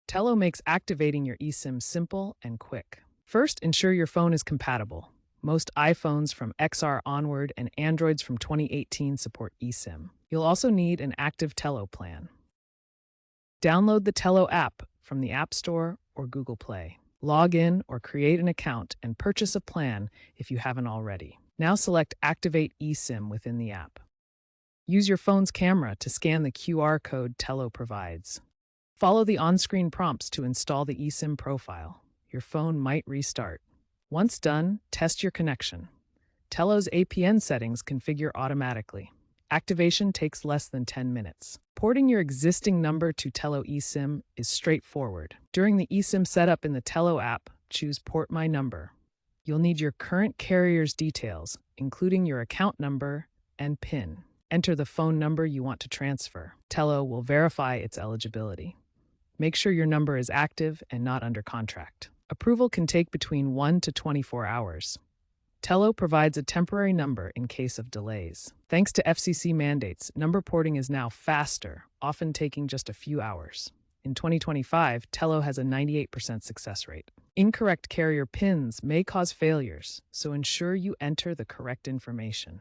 Tello makes activating your eSIM simple and quick. First, ensure your phone is compatible. Most iPhones from XR onward and Androids from 2018 support eSIM. You'll also need an active Tello plan. Download the Tello app from the App Store or Google Play. Log in or create an account and purchase a plan if you haven't already. Now select Activate eSIM within the app. Use your phone's camera to scan the QR code Tello provides. Follow the on-screen prompts to install the eSIM profile. Your phone might restart. Once done, test your connection. Tello's APN settings configure automatically. Activation takes less than 10 minutes. Porting your existing number to Tello eSIM is straightforward. During the eSIM setup in the Tello app, choose Port My Number. You'll need your current carrier's details, including your account number and PIN. Enter the phone number you want to transfer. Tello will verify its eligibility. Make sure your number is active and not under contract. Approval can take between 1 to 24 hours. Tello provides a temporary number in case of delays. Thanks to FCC mandates, number porting is now faster, often taking just a few hours. In 2025, Tello has a 98% success rate. Incorrect carrier PINs may cause failures, so ensure you enter the correct information.